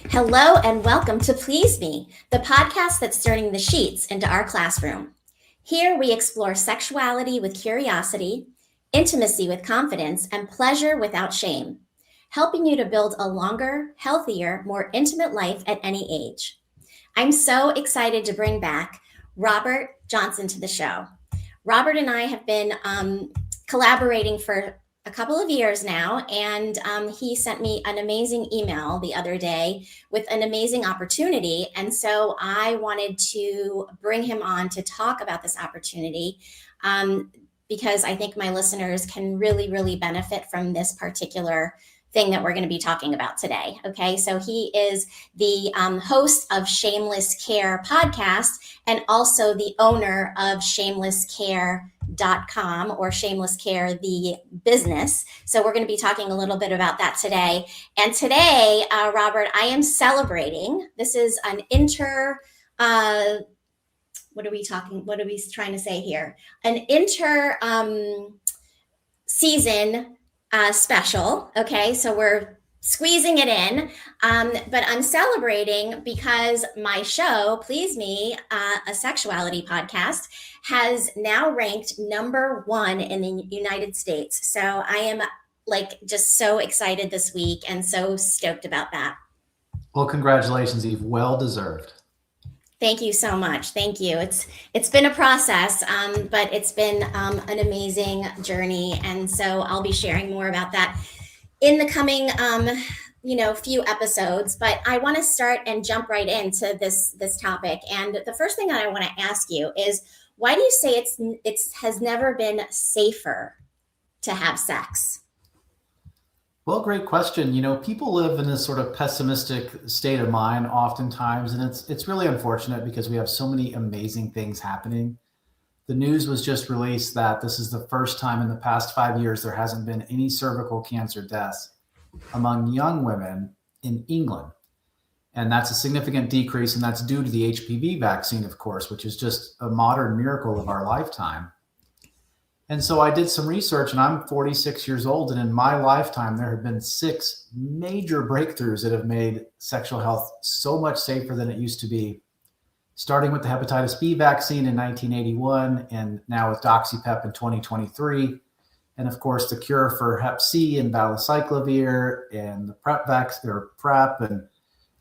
Hello and welcome to Please Me, the podcast that's turning the sheets into our classroom. Here we explore sexuality with curiosity, intimacy with confidence, and pleasure without shame, helping you to build a longer, healthier, more intimate life at any age. I'm so excited to bring back Robert Johnson to the show. Robert and I have been collaborating for a couple of years now, and he sent me an amazing email the other day with an amazing opportunity. And so I wanted to bring him on to talk about this opportunity because I think my listeners can really, really benefit from this particular thing that we're going to be talking about today. Okay, so he is the host of Shameless Care podcast and also the owner of shamelesscare.com or Shameless Care, the business. So we're going to be talking a little bit about that today. And today, Robert, I am celebrating. This is an what are we trying to say here? An season special. Okay, so we're squeezing it in, but I'm celebrating because my show, Please Me, a sexuality podcast, has now ranked #1 in the United States. So I am just so excited this week and so stoked about that. Well, congratulations, Eve. Well deserved. Thank you so much. Thank you. It's been a process, but it's been an amazing journey, and so I'll be sharing more about that in the coming few episodes. But I want to start and jump right into this topic. And the first thing that I want to ask you is, why do you say it has never been safer to have sex? Well, great question. People live in this sort of pessimistic state of mind oftentimes, and it's really unfortunate because we have so many amazing things happening. The news was just released that this is the first time in the past 5 years there hasn't been any cervical cancer deaths among young women in England. And that's a significant decrease, and that's due to the HPV vaccine, of course, which is just a modern miracle of our lifetime. And so I did some research, and I'm 46 years old, and in my lifetime, there have been 6 major breakthroughs that have made sexual health so much safer than it used to be, starting with the hepatitis B vaccine in 1981, and now with doxypep in 2023. And of course, the cure for hep C and valacyclovir and the PrEP. And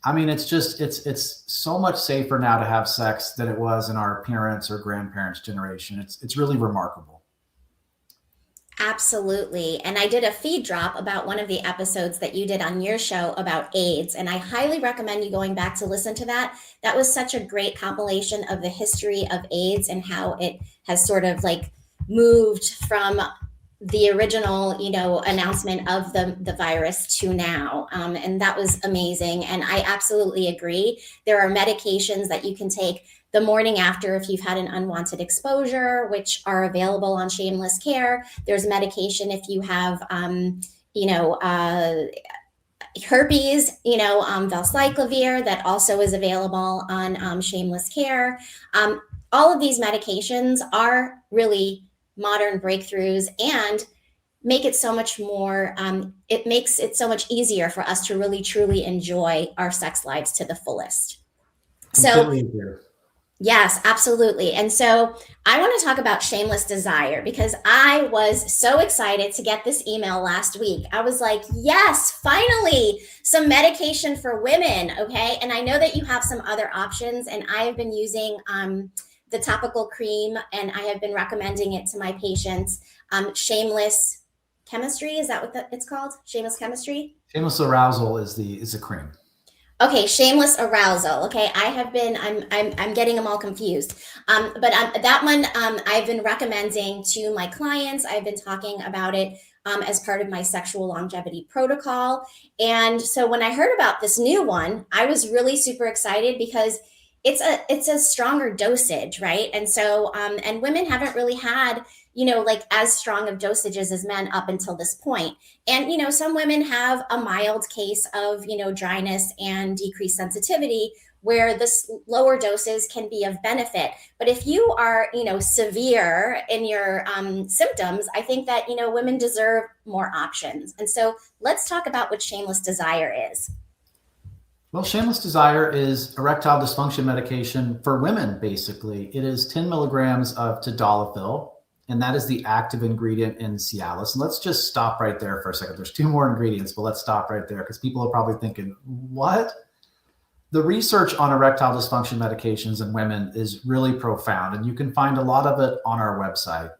I mean, it's so much safer now to have sex than it was in our parents' or grandparents' generation. It's really remarkable. Absolutely. And I did a feed drop about one of the episodes that you did on your show about AIDS. And I highly recommend you going back to listen to that. That was such a great compilation of the history of AIDS and how it has sort of moved from the original, announcement of the virus to now. And that was amazing. And I absolutely agree. There are medications that you can take the morning after if you've had an unwanted exposure, which are available on Shameless Care. There's medication if you have, herpes, valacyclovir, that also is available on Shameless Care. All of these medications are really modern breakthroughs and make it so much more, it makes it so much easier for us to really, truly enjoy our sex lives to the fullest. Completely agree. Yes, absolutely. And so I want to talk about shameless desire because I was so excited to get this email last week. I was like, yes, finally, some medication for women. Okay. And I know that you have some other options, and I have been using the topical cream, and I have been recommending it to my patients. Shameless Chemistry, is that what it's called? Shameless Chemistry? Shameless Arousal is the cream. Okay, Shameless Arousal. Okay, I'm getting them all confused. But that one I've been recommending to my clients. I've been talking about it as part of my sexual longevity protocol. And so when I heard about this new one, I was really super excited because it's a stronger dosage, right? And so and women haven't really had as strong of dosages as men up until this point. And some women have a mild case of dryness and decreased sensitivity, where the lower doses can be of benefit. But if you are severe in your symptoms, I think that women deserve more options. And so let's talk about what shameless desire is. Well, shameless desire is erectile dysfunction medication for women, basically. It is 10 milligrams of tadalafil, and that is the active ingredient in Cialis. And let's just stop right there for a second. There's two more ingredients, but let's stop right there because people are probably thinking, what? The research on erectile dysfunction medications in women is really profound, and you can find a lot of it on our website.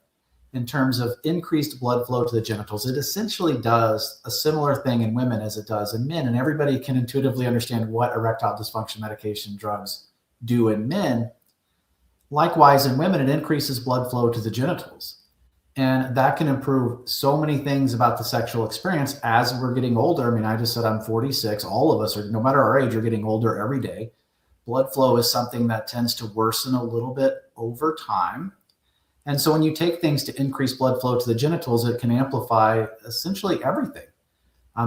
In terms of increased blood flow to the genitals, it essentially does a similar thing in women as it does in men. And everybody can intuitively understand what erectile dysfunction medication drugs do in men. Likewise, in women, it increases blood flow to the genitals. And that can improve so many things about the sexual experience as we're getting older. I mean, I just said I'm 46. All of us are, no matter our age, are getting older every day. Blood flow is something that tends to worsen a little bit over time. And so when you take things to increase blood flow to the genitals, it can amplify essentially everything.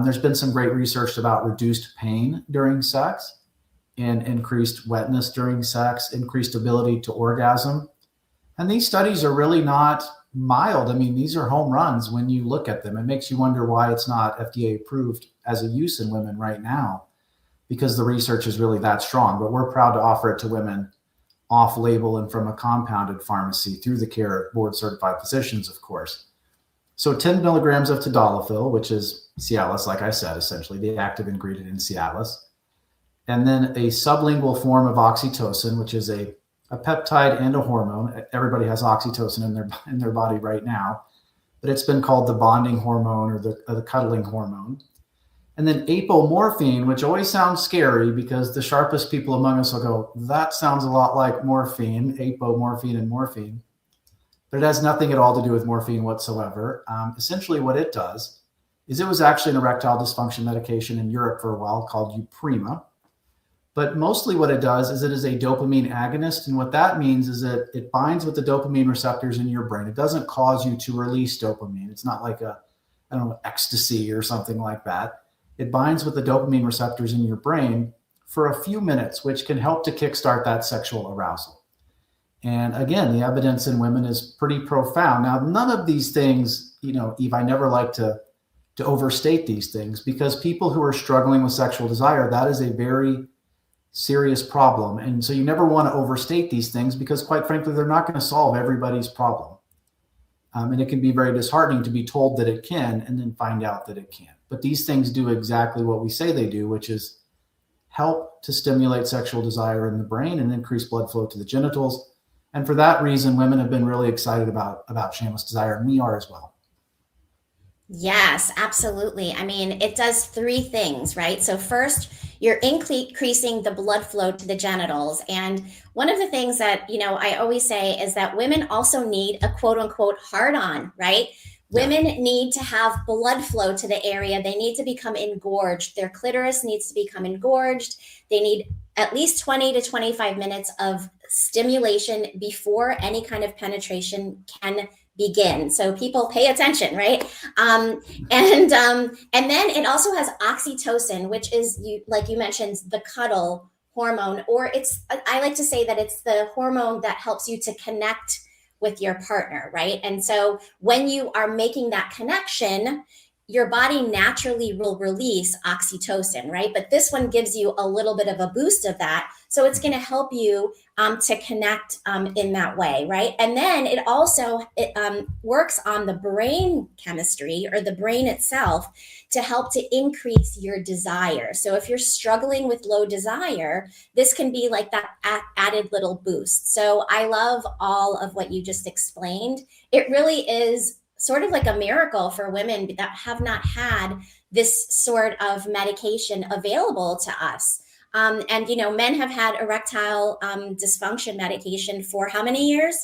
There's been some great research about reduced pain during sex and increased wetness during sex, increased ability to orgasm. And these studies are really not mild. I mean, these are home runs when you look at them. It makes you wonder why it's not FDA approved as a use in women right now, because the research is really that strong. But we're proud to offer it to women off-label and from a compounded pharmacy through the care of board-certified physicians, of course. So 10 milligrams of tadalafil, which is Cialis, like I said, essentially the active ingredient in Cialis. And then a sublingual form of oxytocin, which is a peptide and a hormone. Everybody has oxytocin in their body right now, but it's been called the bonding hormone or the cuddling hormone. And then apomorphine, which always sounds scary because the sharpest people among us will go, that sounds a lot like morphine, apomorphine and morphine. But it has nothing at all to do with morphine whatsoever. Essentially what it does is it was actually an erectile dysfunction medication in Europe for a while called Uprima. But mostly what it does is it is a dopamine agonist. And what that means is that it binds with the dopamine receptors in your brain. It doesn't cause you to release dopamine. It's not like ecstasy or something like that. It binds with the dopamine receptors in your brain for a few minutes, which can help to kickstart that sexual arousal. And again, the evidence in women is pretty profound. Now, none of these things, Eve, I never like to overstate these things because people who are struggling with sexual desire, that is a very serious problem. And so you never want to overstate these things because quite frankly, they're not going to solve everybody's problem. And it can be very disheartening to be told that it can and then find out that it can't. But these things do exactly what we say they do, which is help to stimulate sexual desire in the brain and increase blood flow to the genitals. And for that reason, women have been really excited about shameless desire, and we are as well. Yes, absolutely. I mean, it does three things, right? So first, you're increasing the blood flow to the genitals. And one of the things that, I always say is that women also need a quote unquote hard on, right? Women need to have blood flow to the area. They need to become engorged. Their clitoris needs to become engorged. They need at least 20 to 25 minutes of stimulation before any kind of penetration can begin. So people pay attention, right? And then it also has oxytocin, which is, like you mentioned, the cuddle hormone, or I like to say that it's the hormone that helps you to connect with your partner, right? And so when you are making that connection, your body naturally will release oxytocin, right? But this one gives you a little bit of a boost of that. So it's going to help you to connect in that way, right? And then it also works on the brain chemistry or the brain itself to help to increase your desire. So if you're struggling with low desire, this can be like that added little boost. So I love all of what you just explained. It really is sort of like a miracle for women that have not had this sort of medication available to us. And, men have had erectile dysfunction medication for how many years?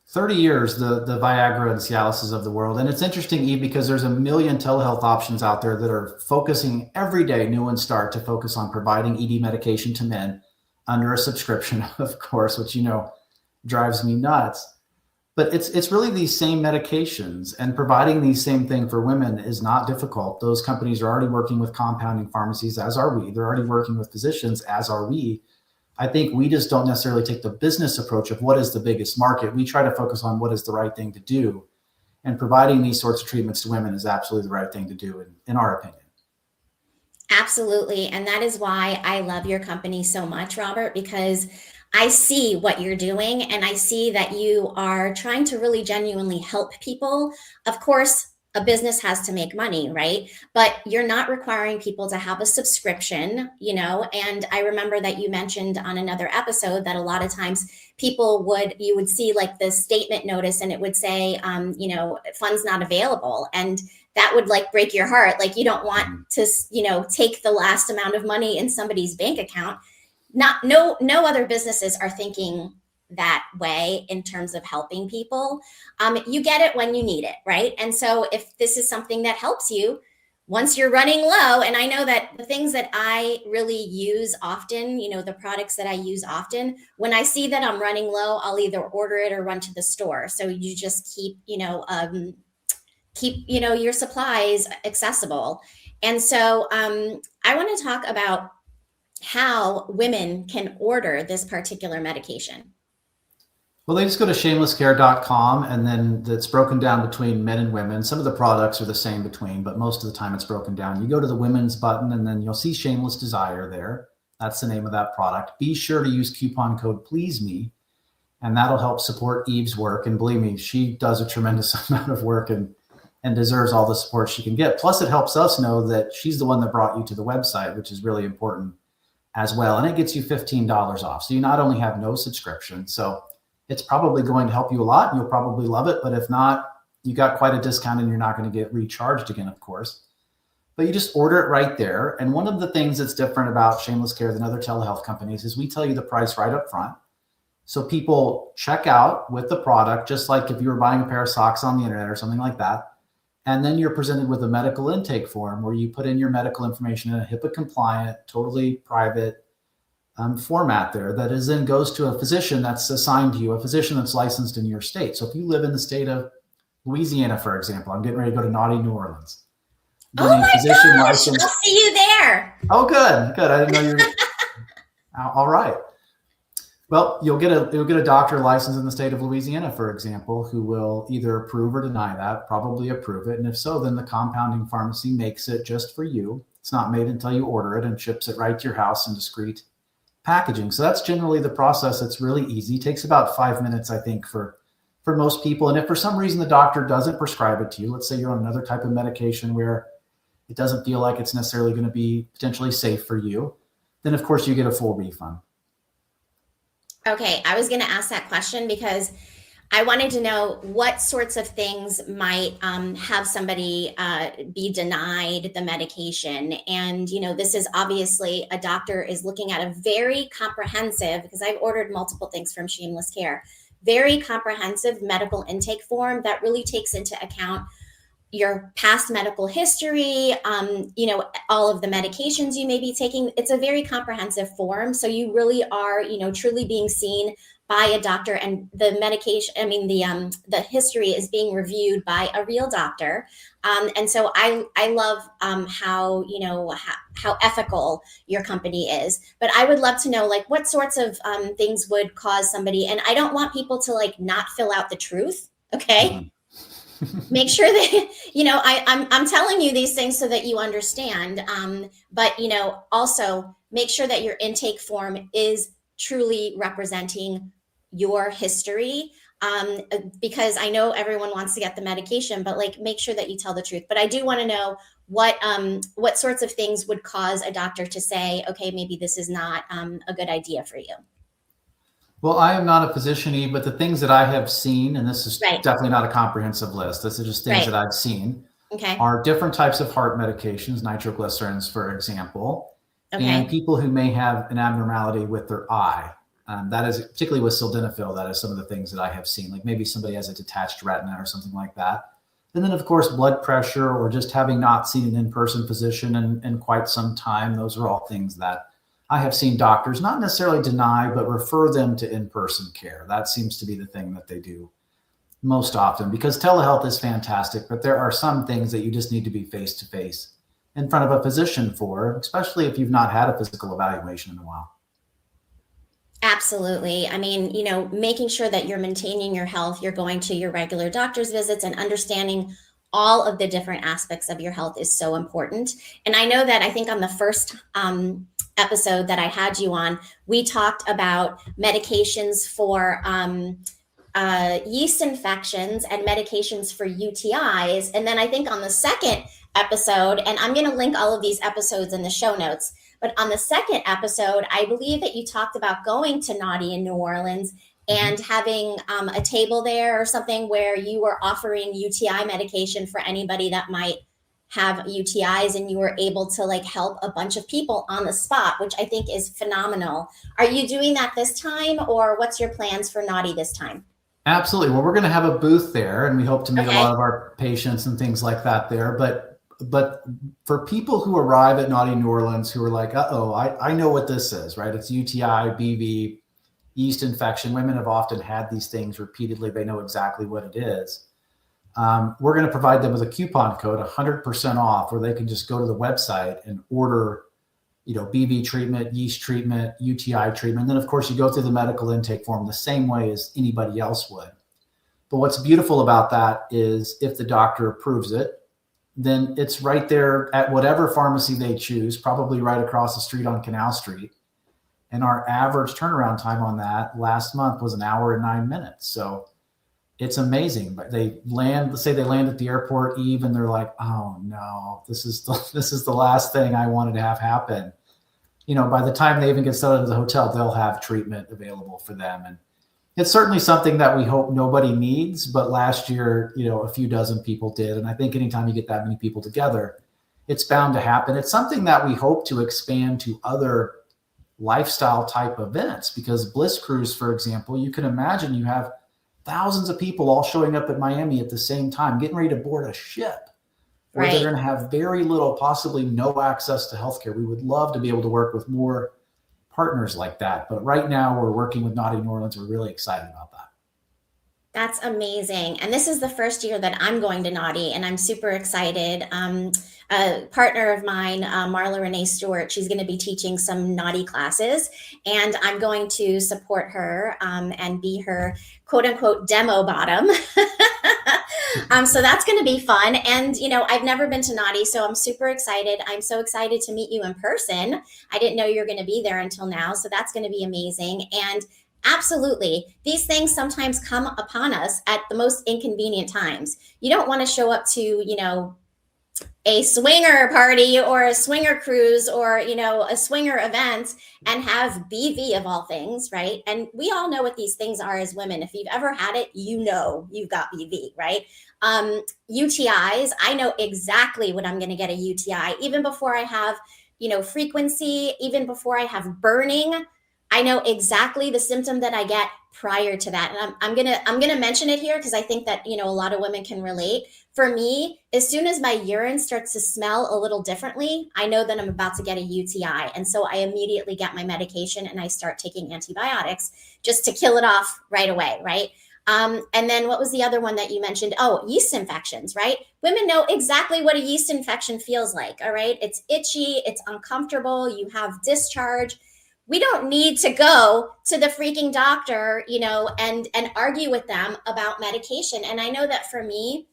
30 years, the Viagra and Cialises of the world. And it's interesting, Eve, because there's a million telehealth options out there that are focusing every day, new and start, to focus on providing ED medication to men under a subscription, of course, which, drives me nuts. But it's really these same medications, and providing these same thing for women is not difficult. Those companies are already working with compounding pharmacies, as are we. They're already working with physicians, as are we. I think we just don't necessarily take the business approach of what is the biggest market. We try to focus on what is the right thing to do. And providing these sorts of treatments to women is absolutely the right thing to do, in our opinion. Absolutely. And that is why I love your company so much, Robert, because I see what you're doing and I see that you are trying to really genuinely help people. Of course, a business has to make money, right? But you're not requiring people to have a subscription, And I remember that you mentioned on another episode that a lot of times you would see like the statement notice and it would say, funds not available. And that would like break your heart. Like you don't want to, take the last amount of money in somebody's bank account. No other businesses are thinking that way in terms of helping people. You get it when you need it, right? And so if this is something that helps you, once you're running low, and I know that the things that I really use often, the products that I use often, when I see that I'm running low, I'll either order it or run to the store. So you just keep your supplies accessible. And so I want to talk about how women can order this particular medication. Well, they just go to shamelesscare.com and then it's broken down between men and women. Some of the products are the same between, but most of the time it's broken down. You go to the women's button and then you'll see Shameless Desire there. That's the name of that product. Be sure to use coupon code PLEASEME, and that'll help support Eve's work. And believe me, she does a tremendous amount of work and deserves all the support she can get. Plus, it helps us know that she's the one that brought you to the website, which is really important as well. And it gets you $15 off. So you not only have no subscription, so it's probably going to help you a lot and you'll probably love it. But if not, you got quite a discount and you're not going to get recharged again, of course. But you just order it right there. And one of the things that's different about Shameless Care than other telehealth companies is we tell you the price right up front. So people check out with the product, just like if you were buying a pair of socks on the internet or something like that. And then you're presented with a medical intake form where you put in your medical information in a HIPAA compliant, totally private format there that is then goes to a physician that's assigned to you, a physician that's licensed in your state. So if you live in the state of Louisiana, for example, I'm getting ready to go to naughty New Orleans. Oh my gosh, I'll see you there. Oh, good. I didn't know you were. All right. Well, you'll get a doctor licensed in the state of Louisiana, for example, who will either approve or deny that, probably approve it. And if so, then the compounding pharmacy makes it just for you. It's not made until you order it and ships it right to your house in discreet packaging. So that's generally the process. It's really easy. It takes about 5 minutes, I think, for most people. And if for some reason the doctor doesn't prescribe it to you, let's say you're on another type of medication where it doesn't feel like it's necessarily going to be potentially safe for you, then of course you get a full refund. Okay, I was going to ask that question because I wanted to know what sorts of things might have somebody be denied the medication. And, this is obviously a doctor is looking at a very comprehensive, because I've ordered multiple things from Shameless Care, very comprehensive medical intake form that really takes into account your past medical history, all of the medications you may be taking. It's a very comprehensive form. So you really are, truly being seen by a doctor, and the medication, the history is being reviewed by a real doctor. And so I love how ethical your company is. But I would love to know, like, what sorts of things would cause somebody, and I don't want people to like not fill out the truth. Okay. Mm-hmm. Make sure that, I'm telling you these things so that you understand. But, also make sure that your intake form is truly representing your history. Because I know everyone wants to get the medication, but like, make sure that you tell the truth. But I do want to know what sorts of things would cause a doctor to say, okay, maybe this is not a good idea for you. Well, I am not a physician, Eve, but the things that I have seen, and this is right. definitely not a comprehensive list, this is just things right. that I've seen, okay. are different types of heart medications, nitroglycerins, for example, okay. and people who may have an abnormality with their eye. That is particularly with sildenafil. That is some of the things that I have seen, like maybe somebody has a detached retina or something like that. And then, of course, blood pressure or just having not seen an in-person physician in quite some time. Those are all things that I have seen doctors not necessarily deny, but refer them to in-person care. That seems to be the thing that they do most often, because telehealth is fantastic, but there are some things that you just need to be face-to-face in front of a physician for, especially if you've not had a physical evaluation in a while. Absolutely. I mean, making sure that you're maintaining your health, you're going to your regular doctor's visits and understanding all of the different aspects of your health is so important. And I know that I think on the first episode that I had you on, we talked about medications for yeast infections and medications for UTIs. And then I think on the second episode, and I'm going to link all of these episodes in the show notes, but on the second episode, I believe that you talked about going to Naughty in New Orleans and having a table there or something where you were offering UTI medication for anybody that might have UTIs, and you were able to like help a bunch of people on the spot, which I think is phenomenal. Are you doing that this time, or what's your plans for Naughty this time? Absolutely. Well, we're going to have a booth there, and we hope to meet a lot of our patients and things like that there. But for people who arrive at Naughty New Orleans who are like, I know what this is, right? It's UTI, BV, yeast infection. Women have often had these things repeatedly. They know exactly what it is. We're going to provide them with a coupon code, 100% off, where they can just go to the website and order, BV treatment, yeast treatment, UTI treatment. And then, of course, you go through the medical intake form the same way as anybody else would. But what's beautiful about that is if the doctor approves it, then it's right there at whatever pharmacy they choose, probably right across the street on Canal Street. And our average turnaround time on that last month was 1 hour and 9 minutes. So it's amazing. But let's say they land at the airport eve, and they're like, oh no, this is the last thing I wanted to have happen. By the time they even get settled into the hotel, they'll have treatment available for them. And it's certainly something that we hope nobody needs, but last year, a few dozen people did. And I think anytime you get that many people together, it's bound to happen. It's something that we hope to expand to other lifestyle type events, because Bliss Cruise, for example, you can imagine you have thousands of people all showing up at Miami at the same time, getting ready to board a ship where they're going to have very little, possibly no access to healthcare. We would love to be able to work with more partners like that. But right now we're working with Naughty New Orleans. We're really excited about that. That's amazing. And this is the first year that I'm going to Naughty, and I'm super excited. A partner of mine, Marla Renee Stewart, she's going to be teaching some Naughty classes, and I'm going to support her and be her quote unquote demo bottom. So that's going to be fun. And, I've never been to Naughty, so I'm super excited. I'm so excited to meet you in person. I didn't know you were going to be there until now. So that's going to be amazing. And absolutely, these things sometimes come upon us at the most inconvenient times. You don't want to show up to, a swinger party or a swinger cruise or, a swinger event and have BV of all things, right? And we all know what these things are as women. If you've ever had it, you've got BV, right? UTIs, I know exactly when I'm going to get a UTI, even before I have, frequency, even before I have burning. I know exactly the symptom that I get prior to that. And I'm gonna mention it here because I think that, a lot of women can relate. For me, as soon as my urine starts to smell a little differently, I know that I'm about to get a UTI. And so I immediately get my medication and I start taking antibiotics just to kill it off right away, right? And then what was the other one that you mentioned? Oh, yeast infections, right? Women know exactly what a yeast infection feels like, all right? It's itchy, it's uncomfortable, you have discharge. We don't need to go to the freaking doctor, and argue with them about medication. And I know that for me,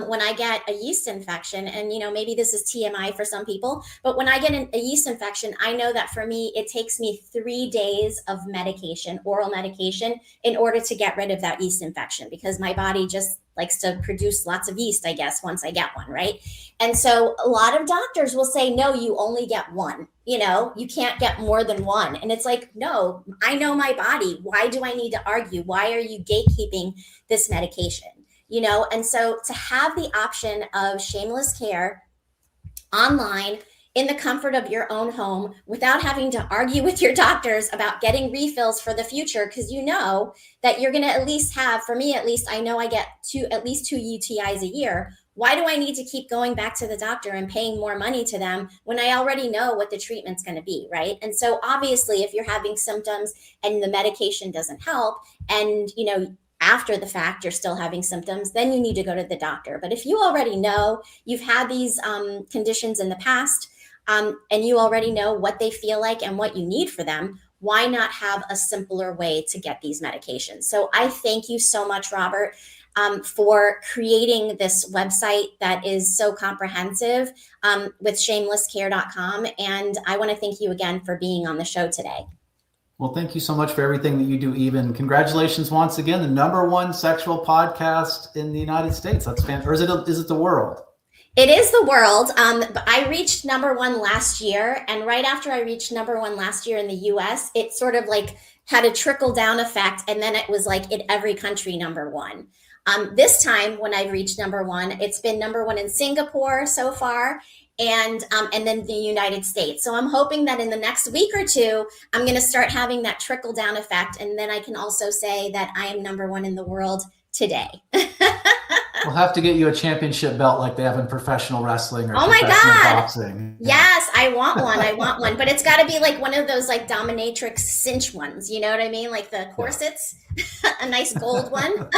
when I get a yeast infection, and maybe this is TMI for some people, but when I get a yeast infection, I know that for me, it takes me 3 days of medication, oral medication, in order to get rid of that yeast infection, because my body just likes to produce lots of yeast, I guess, once I get one, right? And so a lot of doctors will say, no, you only get one, you can't get more than one. And it's like, no, I know my body. Why do I need to argue? Why are you gatekeeping this medication? And so to have the option of Shameless Care online in the comfort of your own home without having to argue with your doctors about getting refills for the future, because that you're going to at least have, for me at least, I know I get at least 2 UTIs a year. Why do I need to keep going back to the doctor and paying more money to them when I already know what the treatment's going to be, right? And so obviously, if you're having symptoms and the medication doesn't help, and after the fact, you're still having symptoms, then you need to go to the doctor. But if you already know you've had these conditions in the past, and you already know what they feel like and what you need for them, why not have a simpler way to get these medications? So I thank you so much, Robert. for creating this website that is so comprehensive with shamelesscare.com. And I want to thank you again for being on the show today. Well, thank you so much for everything that you do, Eve. And congratulations once again, the #1 sexual podcast in the United States. That's fantastic. Or is it the world? It is the world. But I reached #1 last year. And right after I reached #1 last year in the US, it sort of like had a trickle down effect. And then it was like in every country #1. This time when I reached #1, it's been #1 in Singapore so far. And then the United States. So I'm hoping that in the next week or two, I'm going to start having that trickle down effect. And then I can also say that I am #1 in the world today. We'll have to get you a championship belt like they have in professional wrestling or professional boxing. Yes, I want one. But it's got to be like one of those like dominatrix cinch ones. You know what I mean? Like the corsets, a nice gold one.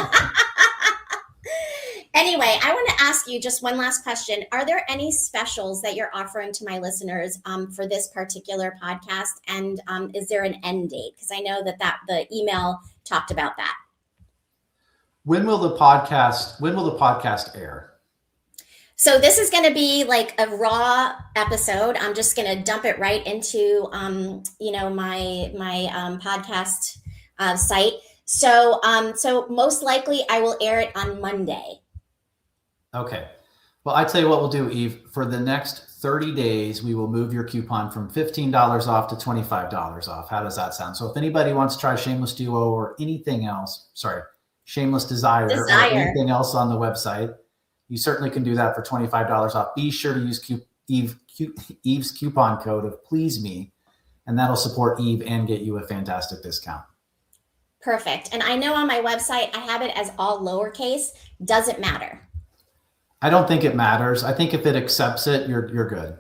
Anyway, I want to ask you just one last question. Are there any specials that you're offering to my listeners for this particular podcast? And is there an end date? Because I know that the email talked about that. When will the podcast air? So this is going to be like a raw episode. I'm just going to dump it right into my podcast site. So most likely I will air it on Monday. Okay. Well, I tell you what we'll do, Eve. For the next 30 days, we will move your coupon from $15 off to $25 off. How does that sound? So if anybody wants to try Shameless Duo or anything else, Shameless Desire. Or anything else on the website, you certainly can do that for $25 off. Be sure to use Eve's coupon code of Please Me, and that'll support Eve and get you a fantastic discount. Perfect. And I know on my website, I have it as all lowercase. Does it matter? I don't think it matters. I think if it accepts it, you're good.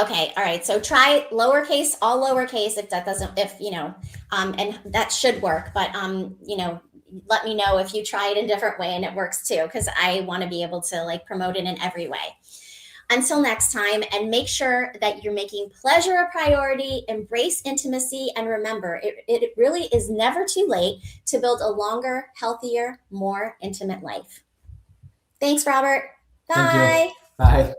Okay. All right. So try lowercase, all lowercase and that should work. But, let me know if you try it a different way and it works too, because I want to be able to like promote it in every way. Until next time, and make sure that you're making pleasure a priority, embrace intimacy, and remember, it really is never too late to build a longer, healthier, more intimate life. Thanks, Robert. Bye. Thank you. Bye.